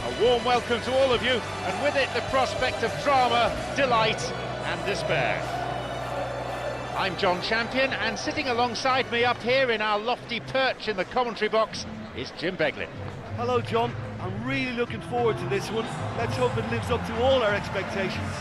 A warm welcome to all of you, and with it the prospect of drama, delight and despair. I'm John Champion, and sitting alongside me up here in our lofty perch in the commentary box is Jim Beglin. Hello John, I'm really looking forward to this one. Let's hope it lives up to all our expectations.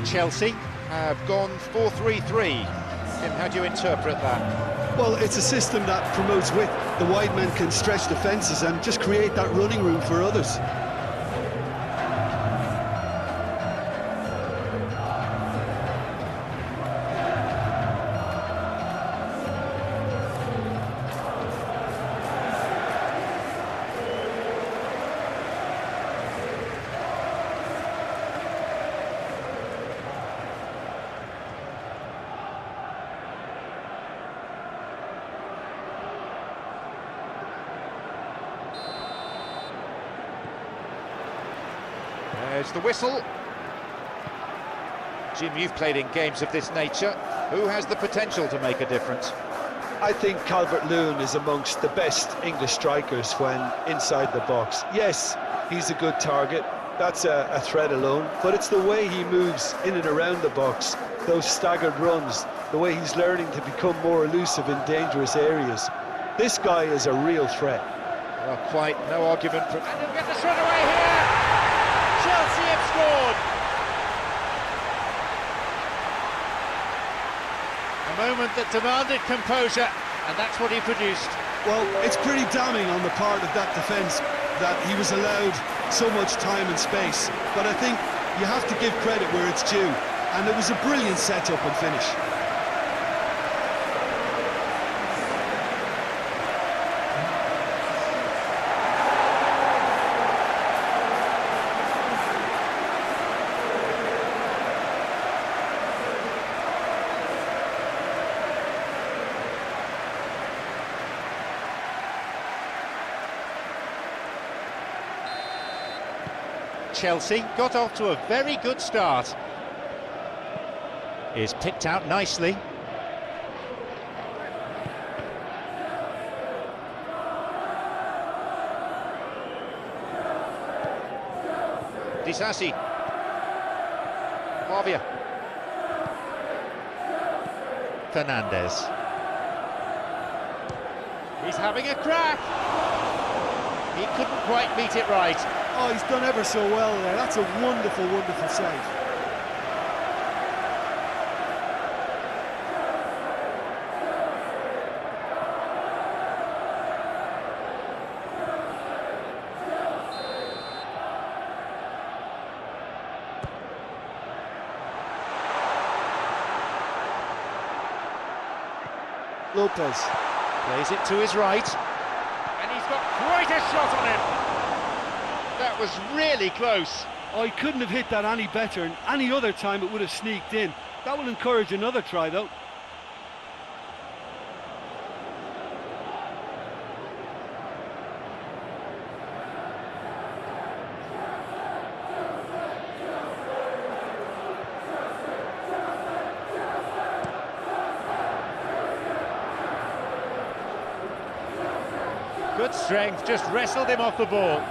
Chelsea have gone 4-3-3. Tim, how do you interpret that? Well, it's a system that promotes width. The wide men can stretch defences and just create that running room for others. There's the whistle. Jim, you've played in games of this nature. Who has the potential to make a difference? I think Calvert-Lewin is amongst the best English strikers when inside the box. Yes, he's a good target. That's a threat alone. But it's the way he moves in and around the box, those staggered runs, the way he's learning to become more elusive in dangerous areas. This guy is a real threat. Well, quite no argument from... And he'll get the shot away here! Chelsea have scored! A moment that demanded composure, and that's what he produced. Well, it's pretty damning on the part of that defence that he was allowed so much time and space. But I think you have to give credit where it's due, and it was a brilliant set-up and finish. Chelsea got off to a very good start. Is picked out nicely. Disasi. Marvia. Fernandez. He's having a crack. He couldn't quite meet it right. Oh, he's done ever so well there. That's a wonderful, wonderful save. Lopez. Plays it to his right. And he's got quite a shot on him. That was really close. Oh, he couldn't have hit that any better, and any other time it would have sneaked in. That will encourage another try, though. Good strength, just wrestled him off the ball.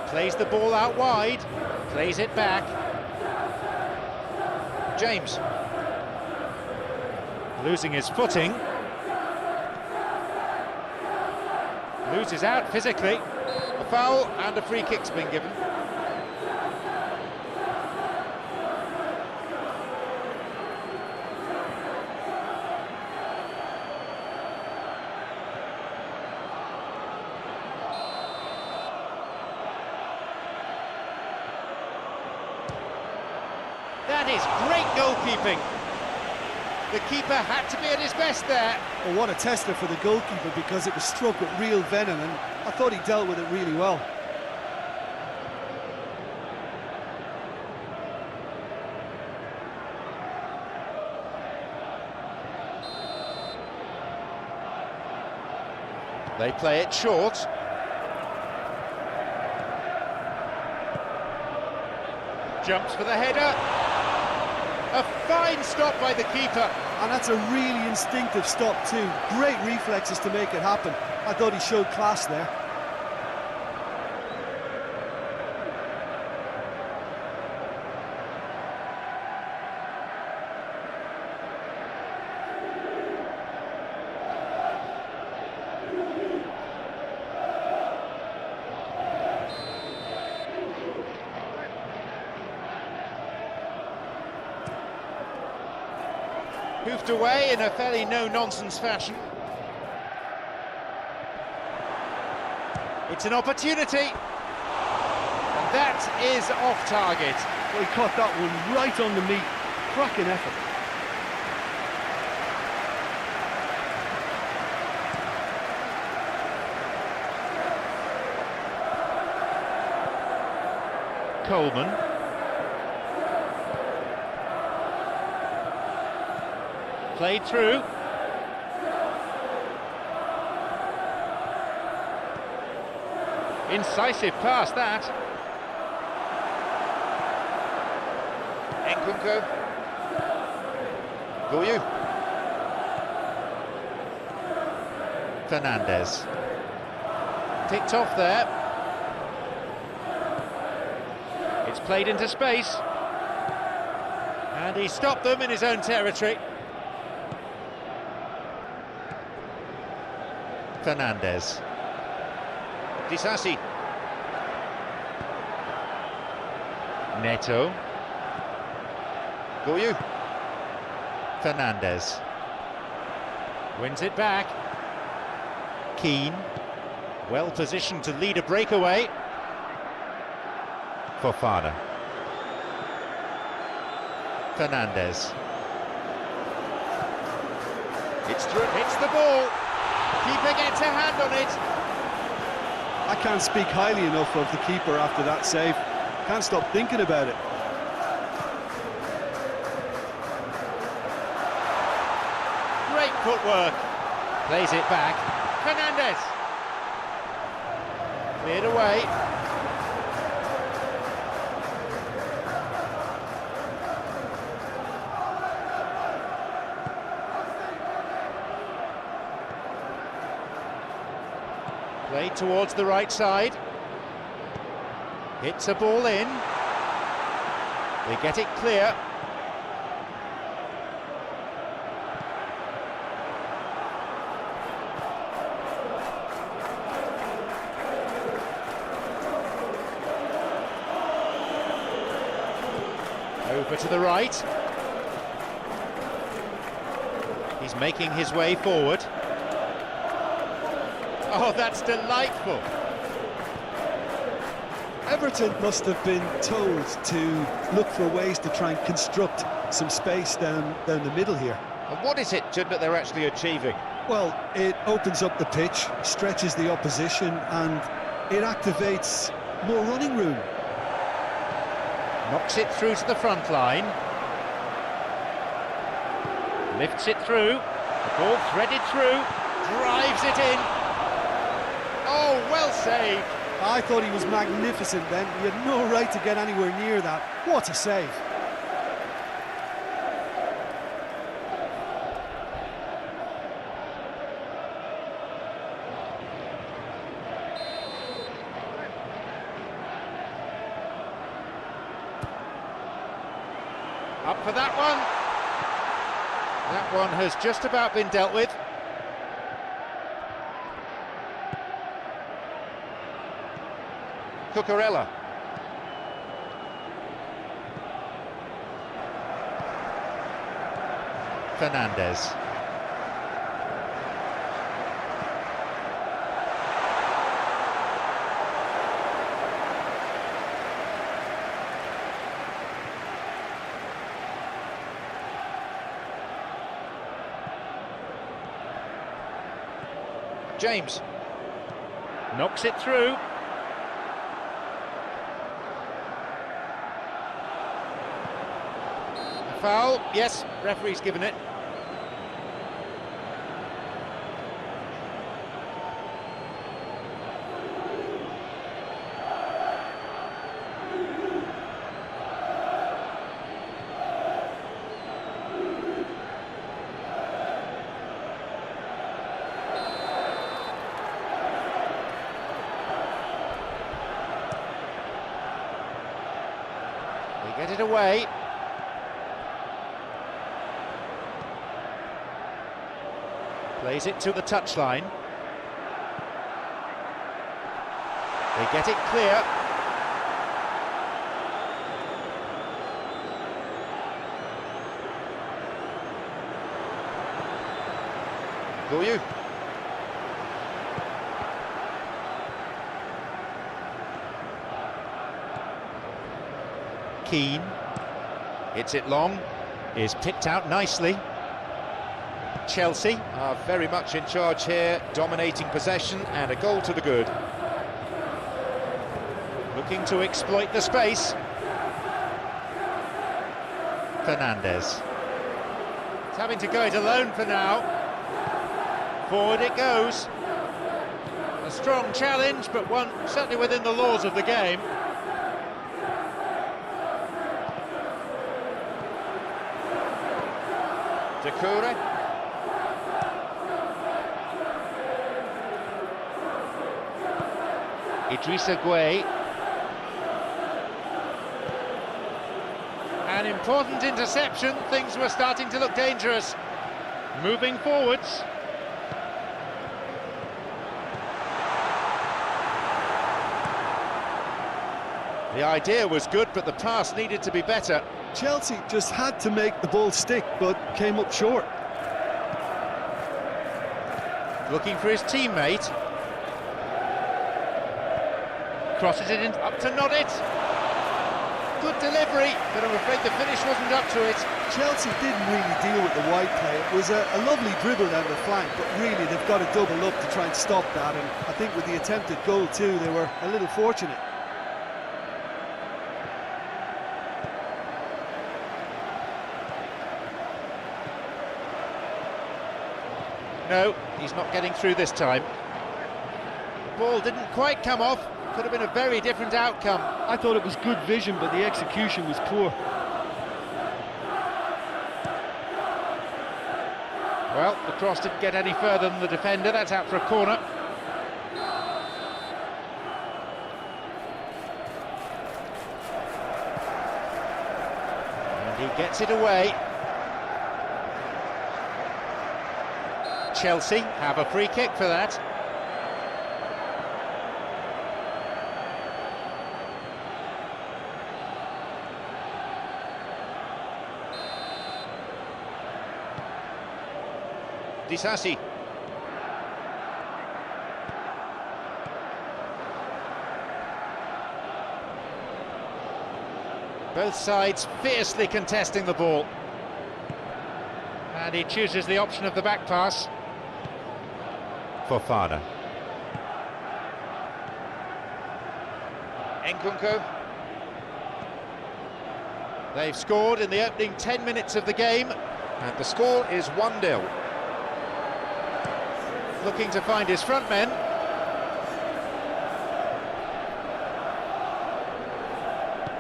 Plays the ball out wide, plays it back. James. Losing his footing. Loses out physically. A foul and a free kick's been given. That is great goalkeeping. The keeper had to be at his best there. Well, what a tester for the goalkeeper, because it was struck with real venom, and I thought he dealt with it really well. They play it short. Jumps for the header. A fine stop by the keeper. And that's a really instinctive stop too. Great reflexes to make it happen. I thought he showed class there. Hoofed away in a fairly no-nonsense fashion. It's an opportunity. And that is off target. Well, he caught that one right on the meat. Cracking effort. Coleman. Played through. Incisive pass, that. Nkunku. Goyu. Fernandez. Ticked off there. It's played into space. And he stopped them in his own territory. Fernandez. Disasi. Neto. Goyu. Fernandez. Wins it back. Keane. Well positioned to lead a breakaway. Fofana. Fernandez. It's through. Hits the ball. Keeper gets a hand on it. I can't speak highly enough of the keeper after that save. Can't stop thinking about it. Great footwork. Plays it back. Fernandez. Cleared away. Played towards the right side. Hits a ball in. They get it clear. Over to the right. He's making his way forward. Oh, that's delightful. Everton must have been told to look for ways to try and construct some space down the middle here. And what is it, Jim, that they're actually achieving? Well, it opens up the pitch, stretches the opposition, and it activates more running room. Knocks it through to the front line. Lifts it through. The ball threaded through. Drives it in. Oh, well saved. I thought he was magnificent then. He had no right to get anywhere near that. What a save. Up for that one. That one has just about been dealt with. Cucurella. Fernandez. James. Knocks it through. Foul, yes, referee's given it. They get it away. Plays it to the touchline. They get it clear. Go you. Keane. Hits it long. Is picked out nicely. Chelsea Are very much in charge here, dominating possession and a goal to the good. looking to exploit the space. Fernandes. It's having to go it alone for now. Forward it goes. A strong challenge, but one certainly within the laws of the game. Decore. Idrissa Gueye. An important interception. Things were starting to look dangerous. Moving forwards. The idea was good, but the pass needed to be better. Chelsea just had to make the ball stick, but came up short. Looking for his teammate. Crosses it in, up to nod it. Good delivery, but I'm afraid the finish wasn't up to it. Chelsea didn't really deal with the wide play. It was a lovely dribble down the flank, but really they've got to double up to try and stop that, and I think with the attempted goal too, they were a little fortunate. No, he's not getting through this time. The ball didn't quite come off. Could have been a very different outcome. I thought it was good vision, but the execution was poor. Well, the cross didn't get any further than the defender. That's out for a corner. And he gets it away. Chelsea have a free kick for that. Disasi. Both sides fiercely contesting the ball. And he chooses the option of the back pass. Fofana. Nkunku. They've scored in the opening 10 minutes of the game. And the score is 1-0. Looking to find his front men.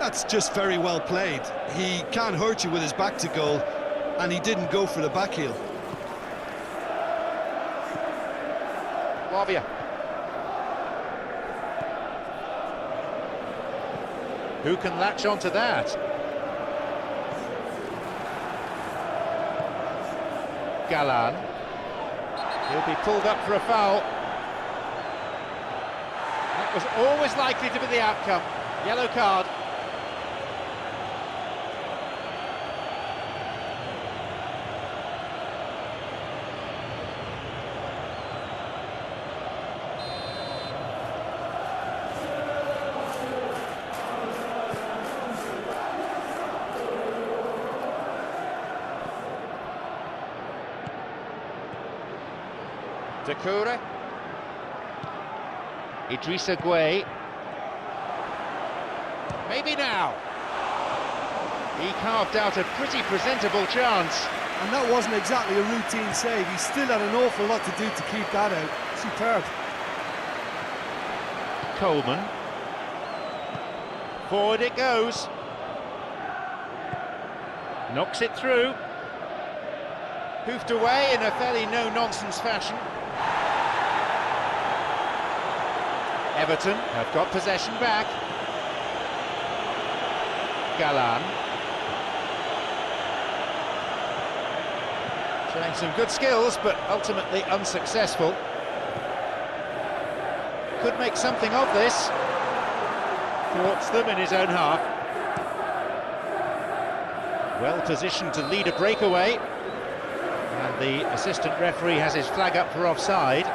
That's just very well played. He can't hurt you with his back to goal, and he didn't go for the back heel. Lavia. Who can latch onto that? Galan. He'll be pulled up for a foul. That was always likely to be the outcome. Yellow card. Decore. Idrissa Gueye. Maybe now. He carved out a pretty presentable chance. And that wasn't exactly a routine save. He still had an awful lot to do to keep that out. Superb. Coleman. Forward it goes. Knocks it through. Hoofed away in a fairly no-nonsense fashion. Everton have got possession back. Galan. Showing some good skills, but ultimately unsuccessful. Could make something of this. Thwarts them in his own half. Well positioned to lead a breakaway. And the assistant referee has his flag up for offside.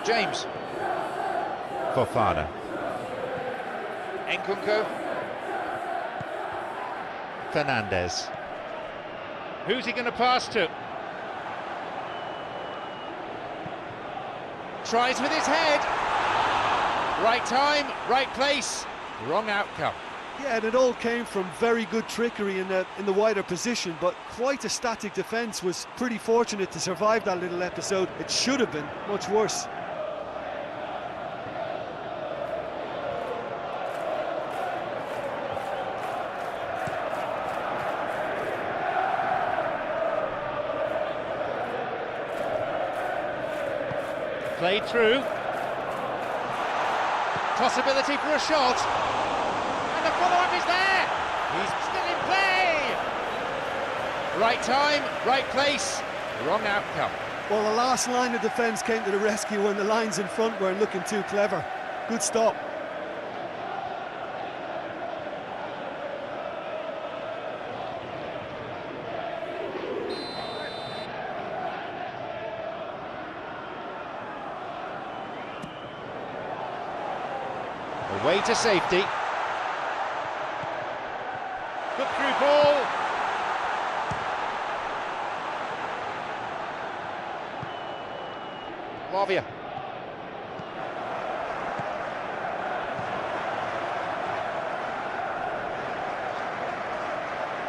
James. Fofana. Nkunku. Fernandez. Who's he going to pass to? Tries with his head. Right time, right place, wrong outcome. Yeah, and it all came from very good trickery in the wider position, but quite a static defence. Was pretty fortunate to survive that little episode. It should have been much worse. Played through. Possibility for a shot. And the follow-up is there. He's still in play. Right time, right place, wrong outcome. Well, the last line of defence came to the rescue when the lines in front weren't looking too clever. Good stop. Away to safety. Good through ball. Lavia.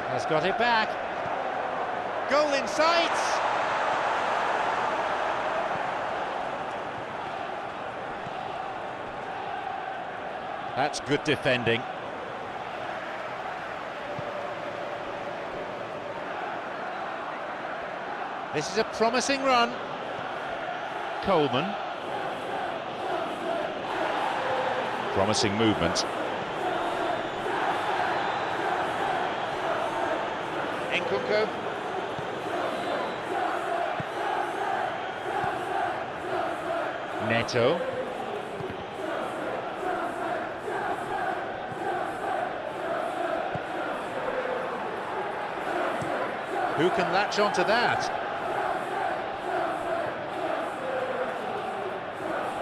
Has got it back. Goal in sight. That's good defending. This is a promising run. Coleman. Promising movement. Nkunku. Neto. Who can latch onto that?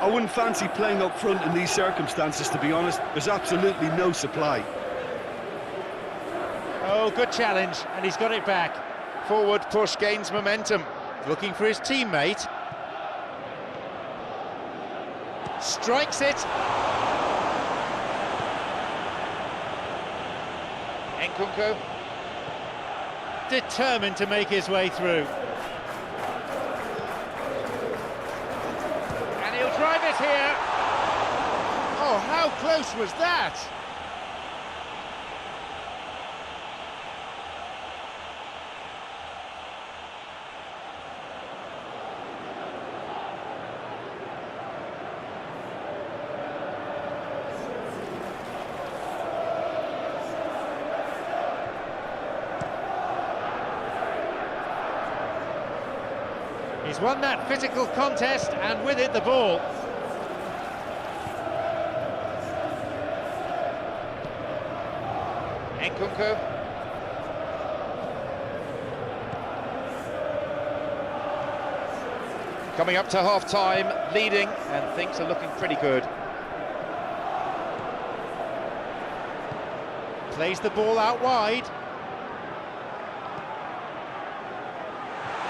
I wouldn't fancy playing up front in these circumstances, to be honest. There's absolutely no supply. Oh, good challenge, and he's got it back. Forward push gains momentum. Looking for his teammate. Strikes it. Nkunku. Determined to make his way through. And he'll drive it here. Oh, how close was that? He's won that physical contest, and with it the ball. Nkunku. Coming up to half-time, leading, and things are looking pretty good. Plays the ball out wide.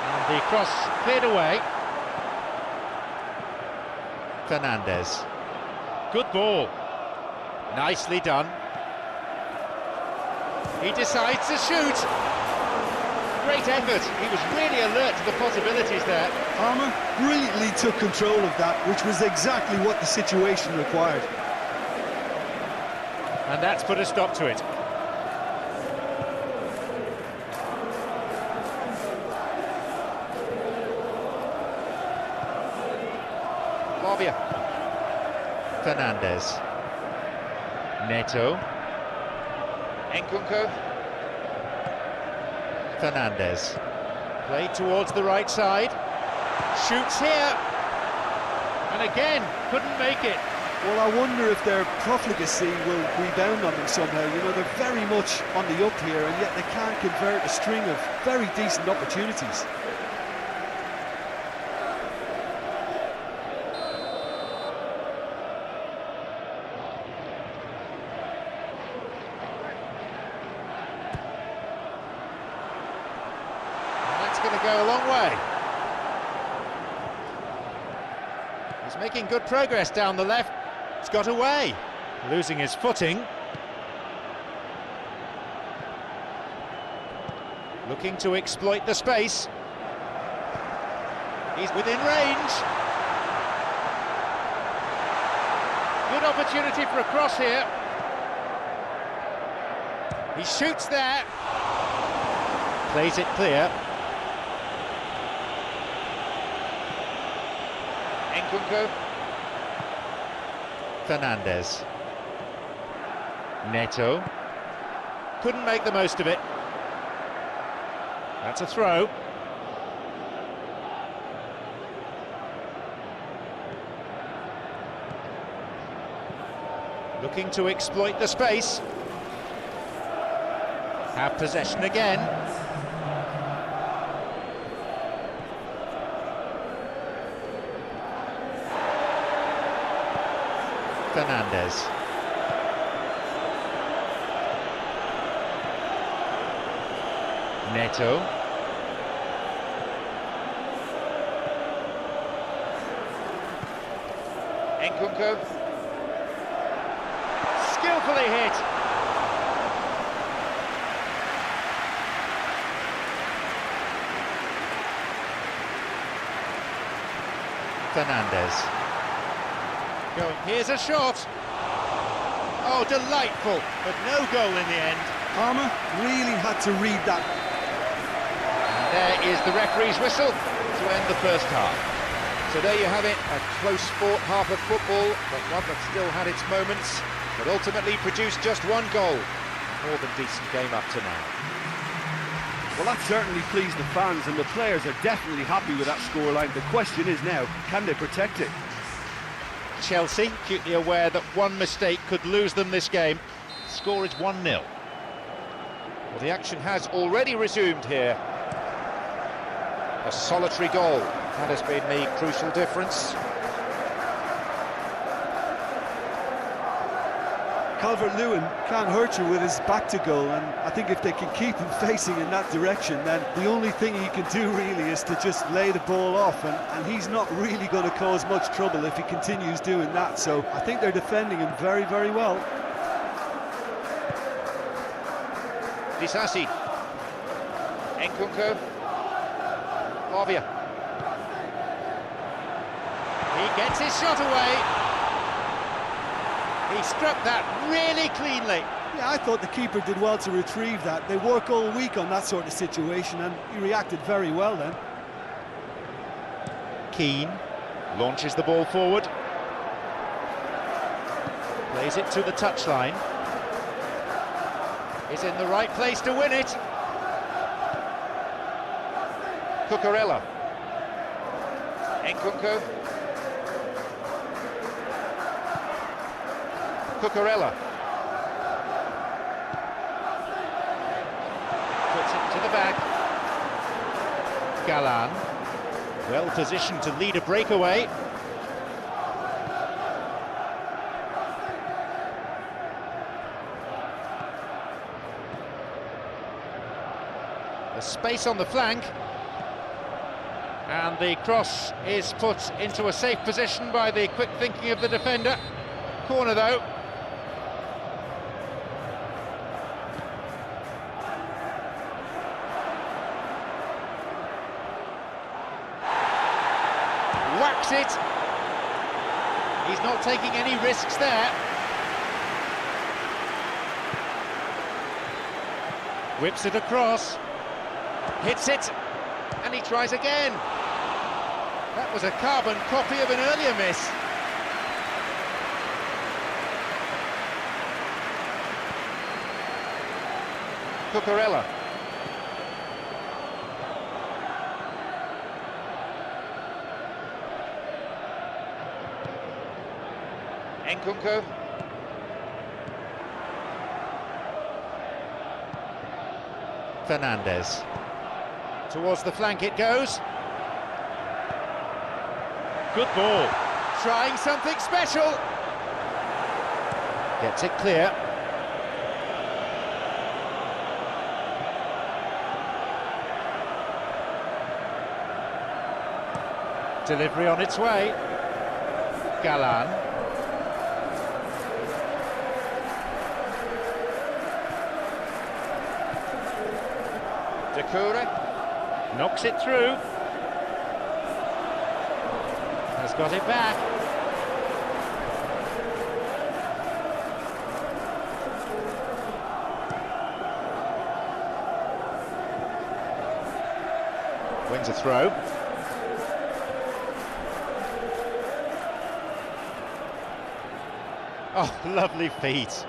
And the cross cleared away. Fernandez. Good ball. Nicely done. He decides to shoot. Great effort. He was really alert to the possibilities there. Palmer brilliantly took control of that, which was exactly what the situation required. And that's put a stop to it. Lavia. Fernandez. Neto. Nkunku. Fernandez. Played towards the right side. Shoots here. And again, couldn't make it. Well, I wonder if their profligacy will rebound on them somehow. You know, they're very much on the up here, and yet they can't convert a string of very decent opportunities. Going to go a long way. He's making good progress down the left. It's got away, losing his footing. Looking to exploit the space. He's within range. Good opportunity for a cross here. He shoots there. Plays it clear. Nkunku. Fernandez. Neto. Couldn't make the most of it. That's a throw. Looking to exploit the space. Have possession again. Fernandez. Neto. Nkunku. Skillfully hit. Fernandez. Going. Here's a shot. Oh, delightful, but no goal in the end. Palmer really had to read that. And there is the referee's whistle to end the first half. So there you have it, a close-fought half of football, but one that still had its moments, but ultimately produced just one goal. More than decent game up to now. Well, that certainly pleased the fans, and the players are definitely happy with that scoreline. The question is now, can they protect it? Chelsea, acutely aware that one mistake could lose them this game. Score is 1-0. Well, the action has already resumed here. A solitary goal, that has been the crucial difference. Calvert-Lewin can't hurt you with his back to goal, and I think if they can keep him facing in that direction, then the only thing he can do really is to just lay the ball off, and he's not really going to cause much trouble if he continues doing that. So I think they're defending him very, very well. Disasi. Nkunku. Lavia. He gets his shot away. He struck that really cleanly. Yeah, I thought the keeper did well to retrieve that. They work all week on that sort of situation, and he reacted very well then. Keane launches the ball forward. Plays it to the touchline. He's in the right place to win it. Cucurella. Nkunku. Cucurella. Puts it to the back. Galan. Well positioned to lead a breakaway. There's space on the flank. And the cross is put into a safe position by the quick thinking of the defender. Corner though. Whacks it. He's not taking any risks there. Whips it across. Hits it. And he tries again. That was a carbon copy of an earlier miss. Cucurella. Nkunku. Fernandez. Towards the flank it goes. Good ball. Trying something special. Gets it clear. Delivery on its way. Galan. Decore. Knocks it through. Has got it back. Wins a throw. Oh, lovely feet.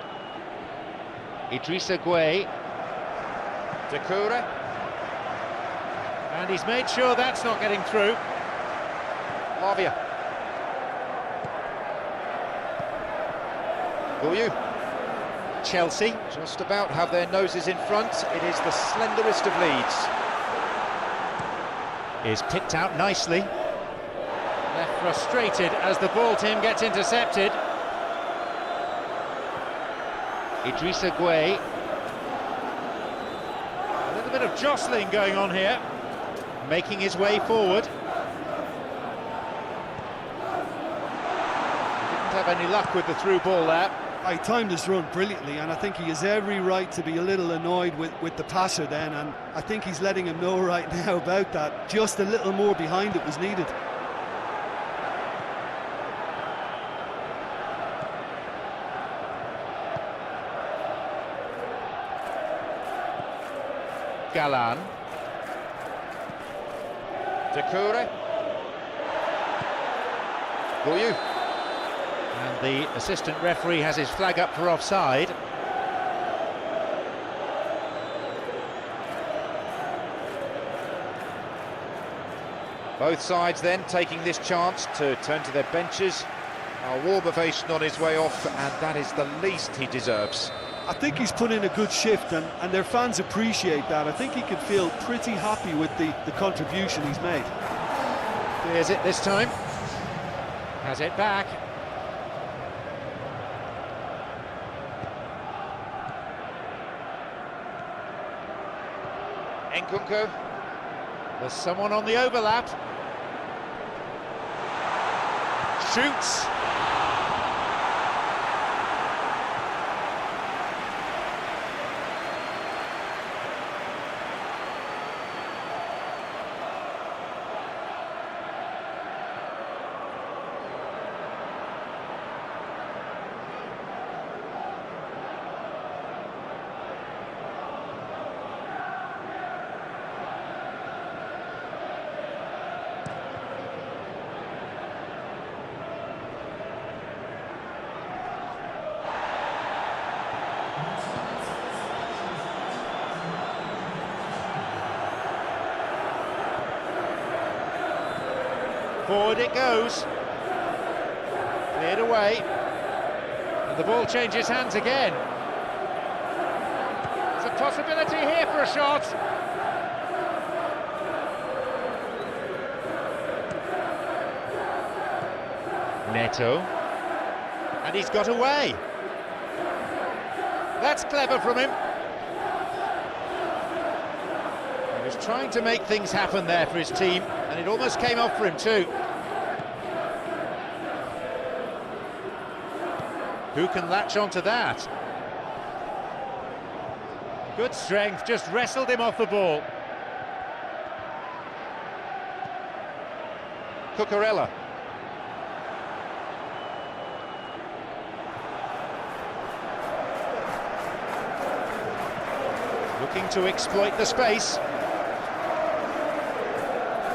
Idrissa Gueye. Decore. And he's made sure that's not getting through. Lavia. Gueye. Chelsea just about have their noses in front. It is the slenderest of leads. Is picked out nicely. Left frustrated as the ball team gets intercepted. Idrissa Gueye. A little bit of jostling going on here. Making his way forward. Didn't have any luck with the through ball there. He timed his run brilliantly, and I think he has every right to be a little annoyed with the passer then, and I think he's letting him know right now about that. Just a little more behind it was needed. Galan. Decore. Gueye. And the assistant referee has his flag up for offside. Both sides then taking this chance to turn to their benches. Now Warburvation on his way off, and that is the least he deserves. I think he's put in a good shift, and their fans appreciate that. I think he can feel pretty happy with the contribution he's made. Here's it this time. Has it back. Nkunku. There's someone on the overlap. Shoots. Forward it goes. Cleared away. And the ball changes hands again. There's a possibility here for a shot. Neto. And he's got away. That's clever from him. He was trying to make things happen there for his team, and it almost came off for him too. Who can latch onto that? Good strength, just wrestled him off the ball. Cucurella. Looking to exploit the space.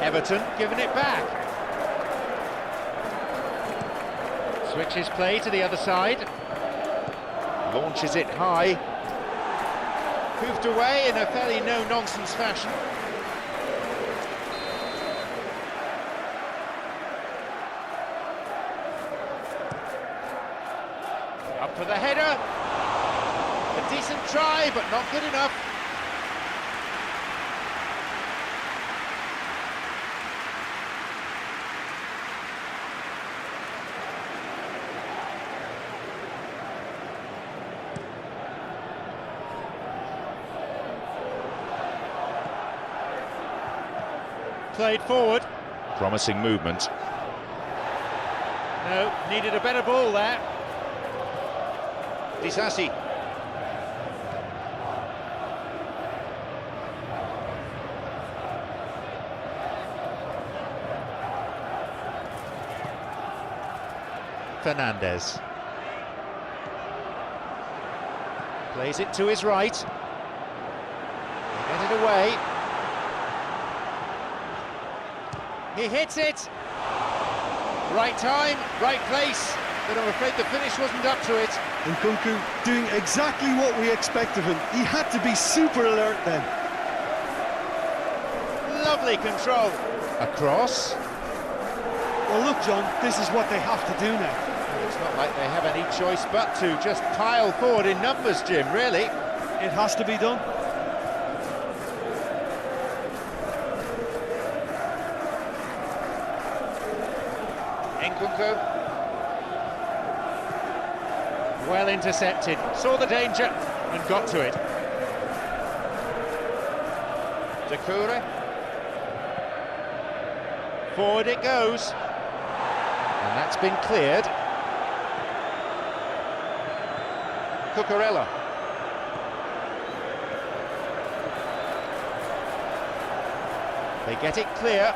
Everton giving it back. Switches play to the other side. Launches it high. Hoofed away in a fairly no-nonsense fashion. Up for the header. A decent try, but not good enough. Played forward. Promising movement. No, needed a better ball there. Disasi. Fernandez. Plays it to his right. Get it away. He hits it. Right time, right place, but I'm afraid the finish wasn't up to it. Nkunku doing exactly what we expect of him. He had to be super alert then. Lovely control. Across. Well, look, John, this is what they have to do now. It's not like they have any choice but to just pile forward in numbers, Jim, really. It has to be done. Nkunku. Well intercepted, saw the danger and got to it. Zakura. Forward it goes. And that's been cleared. Cucurella. They get it clear.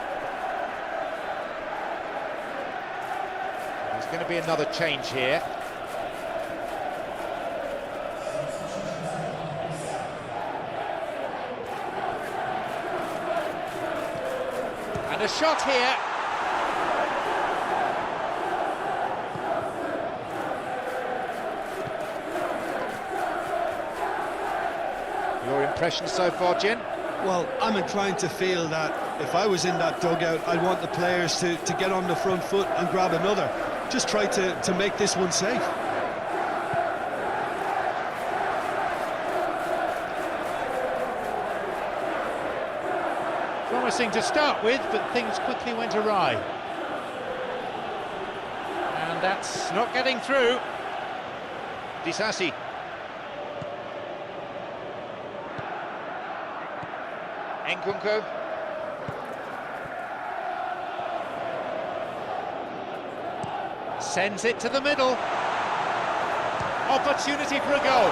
There's going to be another change here. And a shot here. Your impression so far, Jin? Well, I'm inclined to feel that if I was in that dugout, I'd want the players to get on the front foot and grab another. Just try to make this one safe. Promising to start with, but things quickly went awry. And that's not getting through. Disasi. Nkunku. Sends it to the middle. Opportunity for a goal.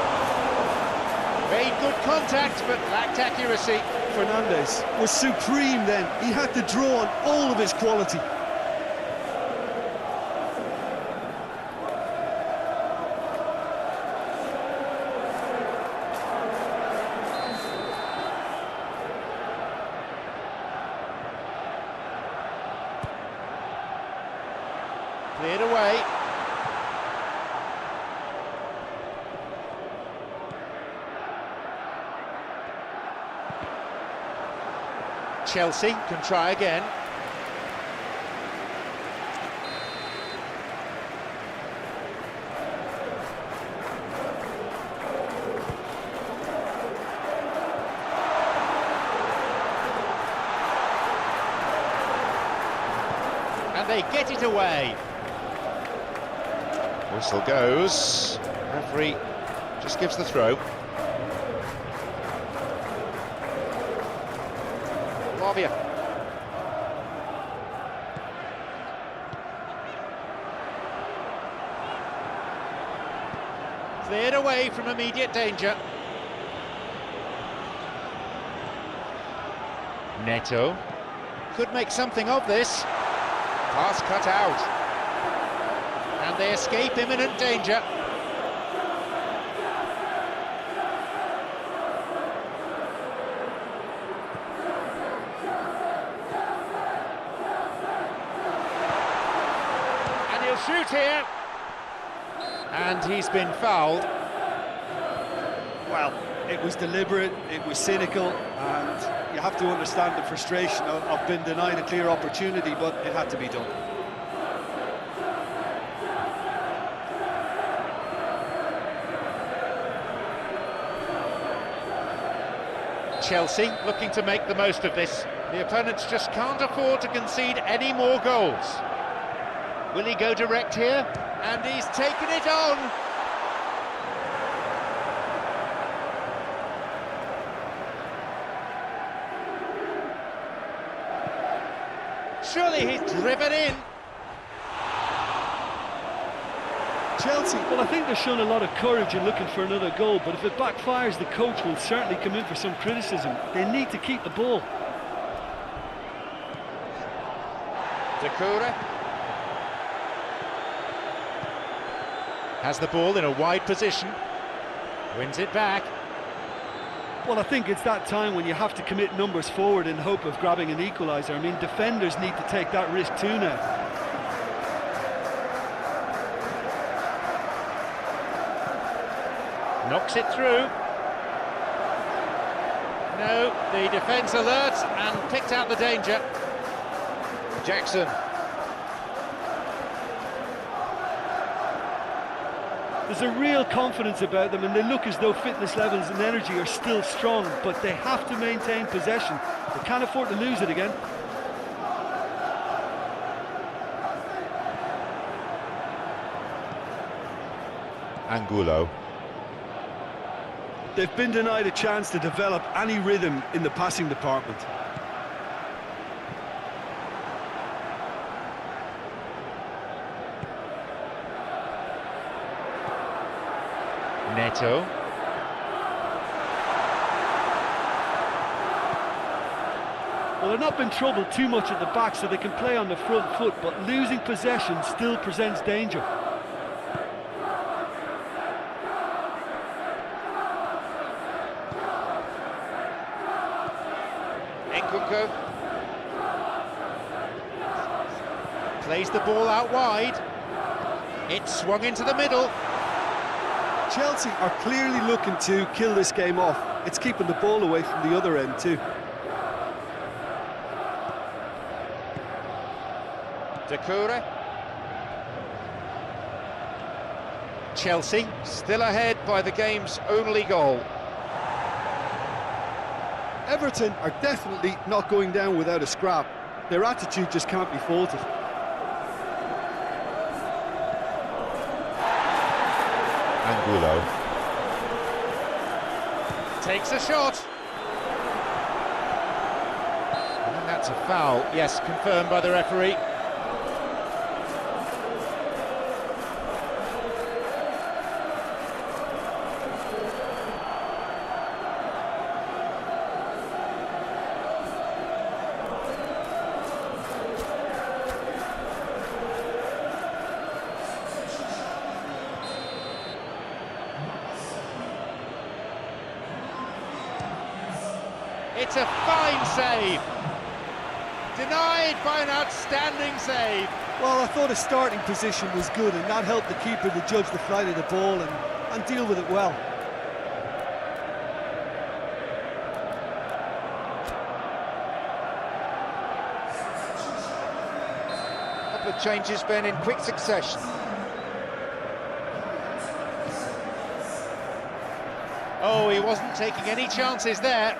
Made good contact, but lacked accuracy. Fernandez was supreme then. He had to draw on all of his quality. Cleared away. Chelsea can try again. And they get it away. Whistle goes. Referee just gives the throw. Lavia. Cleared away from immediate danger. Neto could make something of this. Pass cut out. And they escape imminent danger. And he'll shoot here. And he's been fouled. Well, it was deliberate, it was cynical, and you have to understand the frustration of being denied a clear opportunity, but it had to be done. Chelsea looking to make the most of this. The opponents just can't afford to concede any more goals. Will he go direct here? And he's taken it on. Surely he's driven in. Chelsea, Well, I think they've shown a lot of courage in looking for another goal, but if it backfires, the coach will certainly come in for some criticism. They need to keep the ball. Dakura. Has the ball in a wide position. Wins it back. Well, I think it's that time when you have to commit numbers forward in hope of grabbing an equaliser. I mean, defenders need to take that risk too now. Knocks it through. No, the defence alert and picked out the danger. Jackson. There's a real confidence about them, and they look as though fitness levels and energy are still strong, but they have to maintain possession. They can't afford to lose it again. Angulo. they've been denied a chance to develop any rhythm in the passing department. Neto. Well, they've not been troubled too much at the back, so they can play on the front foot, but losing possession still presents danger. Nkunku Plays the ball out wide. It swung into the middle. Chelsea are clearly looking to kill this game off. It's keeping the ball away from the other end too. Dakura. Chelsea Still ahead by the game's only goal. Everton are definitely not going down without a scrap. Their attitude just can't be faulted. Angulo. takes a shot. And that's a foul. Yes, confirmed by the referee. It's a fine save. Denied by an outstanding save. Well, I thought his starting position was good, and that helped the keeper to judge the flight of the ball and deal with it well. A couple of changes, Ben, in quick succession. Oh, he wasn't taking any chances there.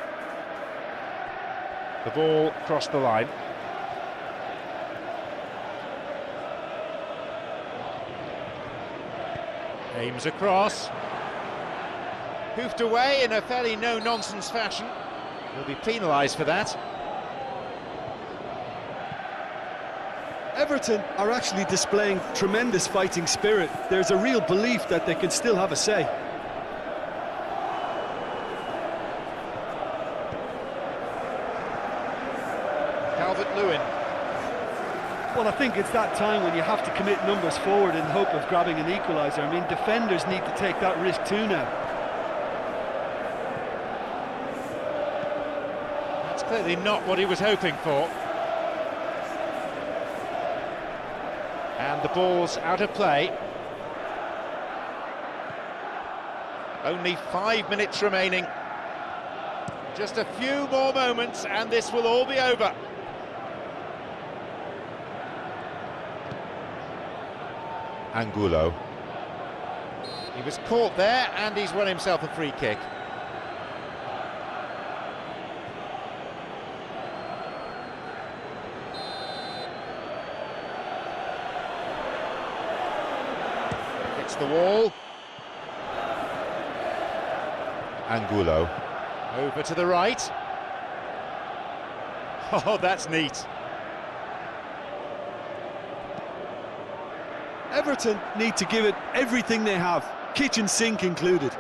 The ball crossed the line. Aims across. Hoofed away in a fairly no-nonsense fashion. He'll be penalised for that. Everton are actually displaying tremendous fighting spirit. There's a real belief that they can still have a say. Calvert-Lewin. Well, I think it's that time when you have to commit numbers forward in hope of grabbing an equaliser. I mean, defenders need to take that risk too now. That's clearly not what he was hoping for. And the ball's out of play. Only 5 minutes remaining. Just a few more moments and this will all be over. Angulo. He was caught there and he's won himself a free kick. Hits the wall. Angulo. Over to the right. Oh, that's neat. Everton need to give it everything they have, kitchen sink included.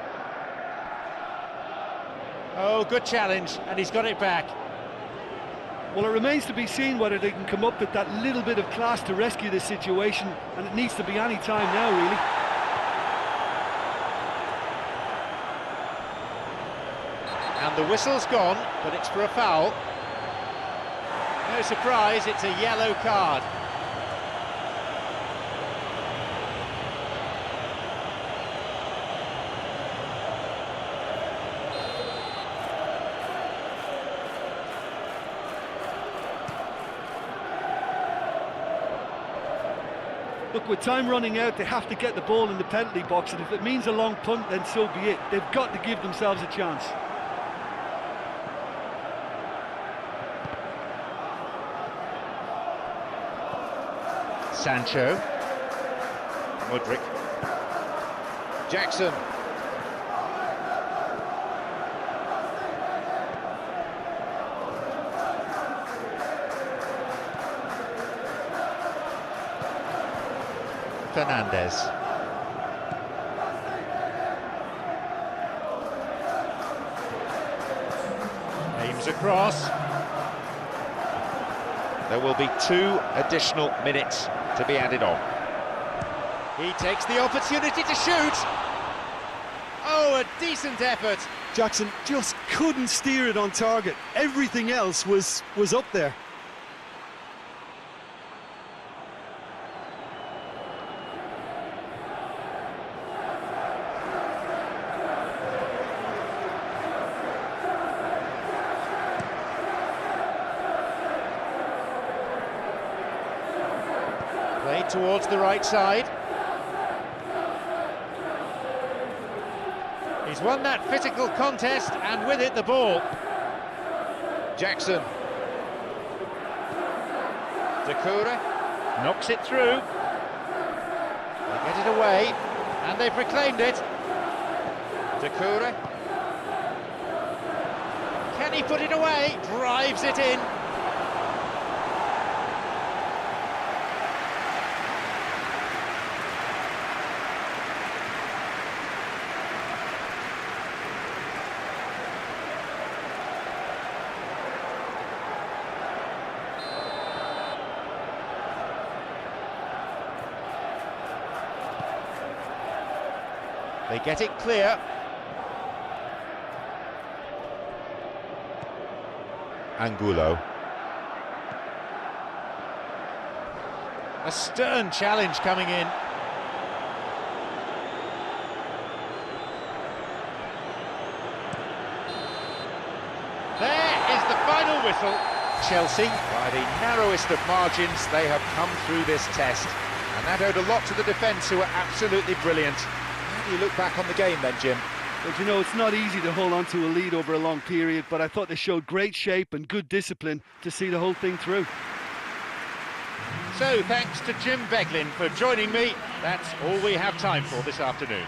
Oh, good challenge, and he's got it back. Well, it remains to be seen whether they can come up with that little bit of class to rescue this situation, and it needs to be any time now, really. And the whistle's gone, but it's for a foul. No surprise, it's a yellow card. Look, with time running out, they have to get the ball in the penalty box, and if it means a long punt, then so be it. They've got to give themselves a chance. Sancho. Mudryk. Jackson. Fernandez. Aims across. There will be 2 additional minutes to be added on. He takes the opportunity to shoot. Oh, a decent effort. Jackson just couldn't steer it on target. Everything else was up there. Played towards the right side. He's won that physical contest, and with it the ball. Jackson. Decore. Knocks it through. They get it away, and they've reclaimed it. Decore. Can he put it away? Drives it in. They get it clear. Angulo. A stern challenge coming in. There is the final whistle. Chelsea, by the narrowest of margins, they have come through this test. And that owed a lot to the defence, who were absolutely brilliant. How do you look back on the game then, Jim? Well, you know, it's not easy to hold on to a lead over a long period, but I thought they showed great shape and good discipline to see the whole thing through. So thanks to Jim Beglin for joining me. That's all we have time for this afternoon.